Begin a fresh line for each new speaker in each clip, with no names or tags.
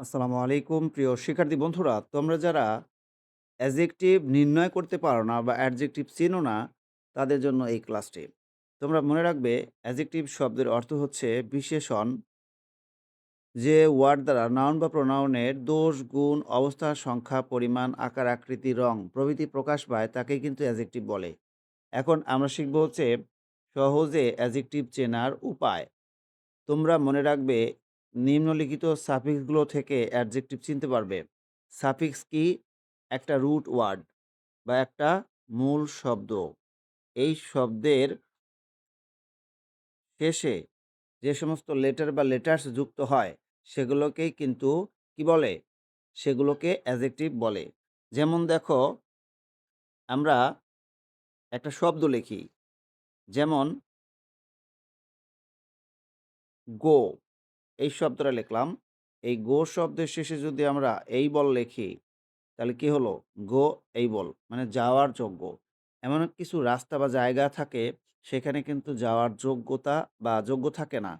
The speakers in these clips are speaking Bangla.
আসসালামু আলাইকুম প্রিয় শিক্ষার্থী বন্ধুরা, তোমরা যারা অ্যাডজেক্টিভ নির্ণয় করতে পারো না বা অ্যাডজেক্টিভ চেনো না, তাদের জন্য এই ক্লাসটি। তোমরা মনে রাখবে অ্যাডজেক্টিভ শব্দের অর্থ হচ্ছে বিশেষণ, যে ওয়ার্ড দ্বারা নাউন বা প্রোনাউনের দোষ, গুণ, অবস্থা, সংখ্যা, পরিমাণ, আকার, আকৃতি, রং প্রভৃতি প্রকাশ পায় তাকেই কিন্তু অ্যাডজেক্টিভ বলে। এখন আমরা শিখব হচ্ছে সহজে অ্যাডজেক্টিভ চেনার উপায়। তোমরা মনে রাখবে নিম্নলিখিত সাফিক্সগুলো থেকে অ্যাডজেক্টিভ চিনতে পারবে। সাফিক্স কি? একটা রুট ওয়ার্ড বা একটা মূল শব্দ। এই শব্দের শেষে যে সমস্ত লেটার বা লেটার্স যুক্ত হয় সেগুলোকেই কিন্তু কি বলে? সেগুলোকে অ্যাডজেক্টিভ বলে। যেমন দেখো, আমরা একটা শব্দ লিখি। যেমন গো, এই শব্দটা লিখলাম। এই গো শব্দের শেষে যদি আমরা এই বল লিখি, তাহলে কি হলো? গো এইবল মানে যাওয়ার যোগ্য। এমন কিছু রাস্তা বা জায়গা থাকে সেখানে কিন্তু যাওয়ার যোগ্যতা বা যোগ্য থাকে না।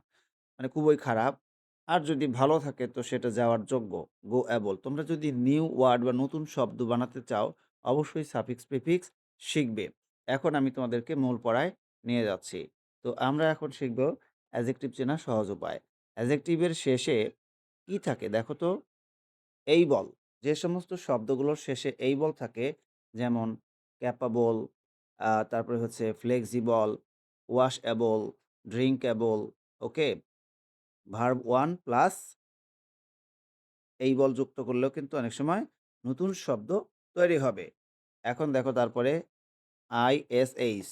মানে খুবই খারাপ। আর যদি ভালো থাকে তো সেটা যাওয়ার যোগ্য। গো এবল। তোমরা যদি নিউ ওয়ার্ড বা নতুন শব্দ বানাতে চাও অবশ্যই সাফিক্স প্রিফিক্স শিখবে। এখন আমি তোমাদেরকে মূল পড়ায় নিয়ে যাচ্ছি। তো আমরা এখন শিখব অ্যাডজেক্টিভ চেনার সহজ উপায়। অ্যাডজেক্টিভের শেষে কি থাকে দেখো তো? এই বল। যে সমস্ত শব্দগুলোর শেষে এই বল থাকে, যেমন ক্যাপাবল, তারপরে হচ্ছে ফ্লেক্সিবল, ওয়াশএবল, ড্রিংকএবল, ওকে? ভার্ব 1 প্লাস এই বল যুক্ত করলেও কিন্তু অনেক সময় নতুন শব্দ তৈরি হবে। এখন দেখো তারপরে আইএসএইচ।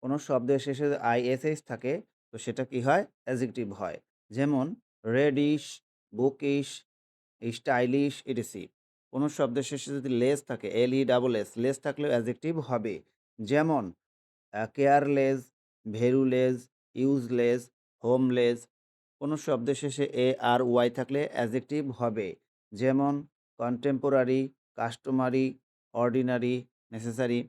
কোনো শব্দের শেষে যদি আইএসএইচ থাকে তো সেটা কি হয়? অ্যাডজেক্টিভ হয়। যেমন রেডিশ, বুকিশ, স্টাইলিশ ইটিসি। কোনো শব্দের শেষে যদি লেস থাকে এলই ডাবল এস, লেস থাকলেও অ্যাডজেক্টিভ হবে। যেমন কেয়ারলেস, ভেরুলেস, ইউজলেস, হোমলেস। কোনো শব্দের শেষে এ আর ওয়াই থাকলে অ্যাডজেক্টিভ হবে। যেমন কন্টেম্পোরারি, কাস্টমারি, অর্ডিনারি, নেসেসারি।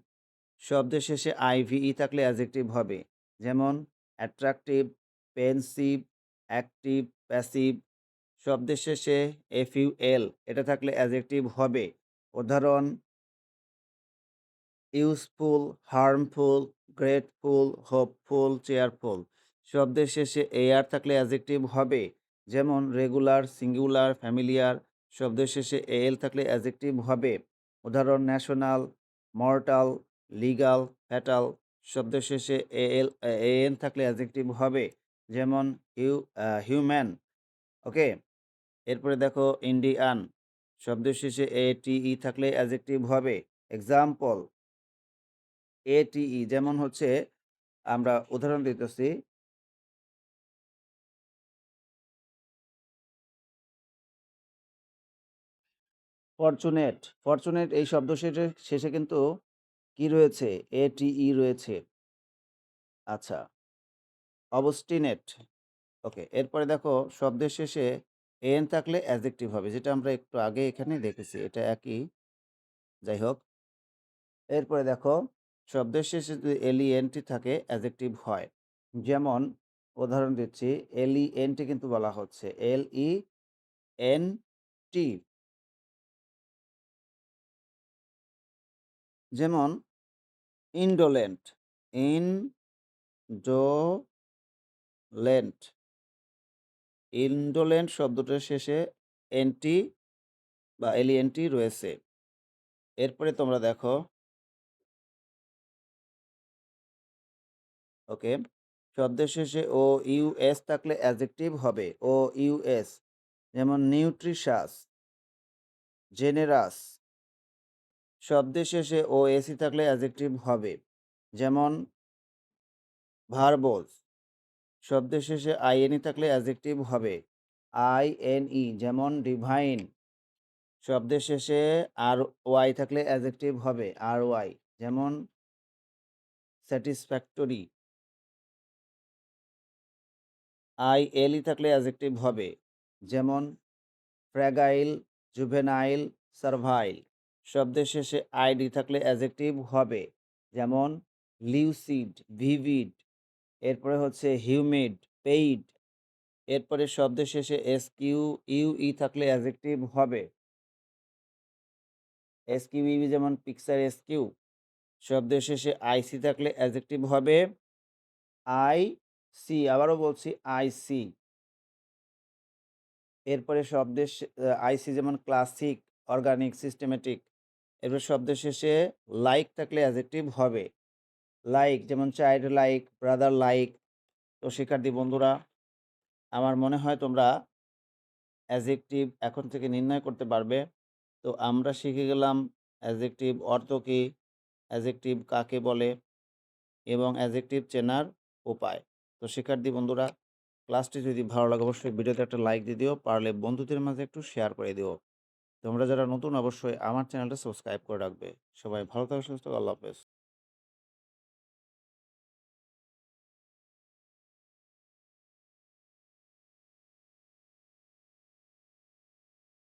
শব্দের শেষে আইভিই থাকলে অ্যাডজেক্টিভ হবে। যেমন অ্যাট্রাকটিভ, পেনসিভ, অ্যাক্টিভ, প্যাসিভ। শব্দের শেষে এফইউএল এটা থাকলে অ্যাডজেক্টিভ হবে। উদাহরণ useful, harmful, grateful, hopeful, cheerful. শব্দের শেষে এআর থাকলে অ্যাডজেক্টিভ হবে। যেমন রেগুলার, সিঙ্গুলার, ফ্যামিলিয়ার। শব্দের শেষে এএল থাকলে অ্যাডজেক্টিভ হবে। উদাহরণ ন্যাশনাল, মর্টাল, লিগাল, ফ্যাটাল। শব্দের শেষে এএন থাকলে অ্যাডজেক্টিভ হবে। যেমন হিউম্যান, ওকে? এরপরে দেখো ইন্ডিয়ান। শব্দের শেষে এটিই থাকলে অ্যাডজেক্টিভ হবে। এক্সাম্পল এটিই, যেমন হচ্ছে আমরা উদাহরণ দিতেছি, ফরচুনেট। ফরচুনেট এই শব্দ শেষে শেষে কিন্তু কি রয়েছে? এটিই রয়েছে। আচ্ছা, অবস্টিনেট, ওকে। এরপরে দেখো শব্দের শেষে এন থাকলে অ্যাডজেক্টিভ হবে, যেটা আমরা একটু আগে এখানে দেখেছি। এটা একই, যাই হোক। এরপরে দেখো শব্দের শেষে যদি এলইএনটি থাকে অ্যাডজেক্টিভ হয়। যেমন উদাহরণ দিচ্ছি, এলইএনটি কিন্তু বলা হচ্ছে এলইএনটি। যেমন ইন্ডোলেন্ট, ইনডোলেন্ট। ইন্ডোলেন্ট শব্দটার শেষে এনটি বা এলইএনটি রয়েছে। এরপরে তোমরা দেখো, ওকে, শব্দের শেষে ও ইউএস থাকলে অ্যাডজেক্টিভ হবে। ও ইউএস, যেমন নিউট্রিশাস, জেনেরাস। শব্দের শেষে ও এসি থাকলে অ্যাডজেক্টিভ হবে। যেমন ভার্বস। শব্দের শেষে আইএনই থাকলে অ্যাডজেক্টিভ হবে। আইএনই, যেমন ডিভাইন। শব্দের শেষে আর ওয়াই থাকলে অ্যাডজেক্টিভ হবে। আর ওয়াই, যেমন স্যাটিসফ্যাক্টরি। আইএলই থাকলে অ্যাডজেক্টিভ হবে। যেমন ফ্র্যাগাইল, জুভেনাইল, সার্ভাইল। শব্দের শেষে আইডি থাকলে অ্যাডজেক্টিভ হবে। যেমন লিউসিড, ভিভিড। এরপরে হচ্ছে হিউমিড, পেইড। এরপরে শব্দের শেষে SQ, UE থাকলে অ্যাডজেক্টিভ হবে। SQUE যেমন পিকচার SQ। শব্দের শেষে IC থাকলে অ্যাডজেক্টিভ হবে IC। আবারও বলছি IC। এরপরে শব্দের IC যেমন ক্লাসিক, অর্গানিক, সিস্টেমেটিক। এরপর শব্দের শেষে লাইক থাকলে অ্যাডজেক্টিভ হবে। লাইক যেমন চাইল্ড লাইক, ব্রাদার লাইক। তো শিক্ষার্থী বন্ধুরা, আমার মনে হয় তোমরা অ্যাডজেক্টিভ এখন থেকে নির্ণয় করতে পারবে। তো আমরা শিখে গেলাম অ্যাডজেক্টিভ অর্থ কী, অ্যাডজেক্টিভ কাকে বলে এবং অ্যাডজেক্টিভ চেনার উপায়। তো শিক্ষার্থী বন্ধুরা, ক্লাসটি যদি ভালো লাগে অবশ্যই ভিডিওতে একটা লাইক দিয়ে দিও, পারলে বন্ধুদের মাঝে একটু শেয়ার করে দিও। তোমরা যারা নতুন অবশ্যই আমার চ্যানেলটা সাবস্ক্রাইব করে রাখবে। সবাই ভালো থাকো, সুস্থ থাকো। আল্লাহ হাফেজ।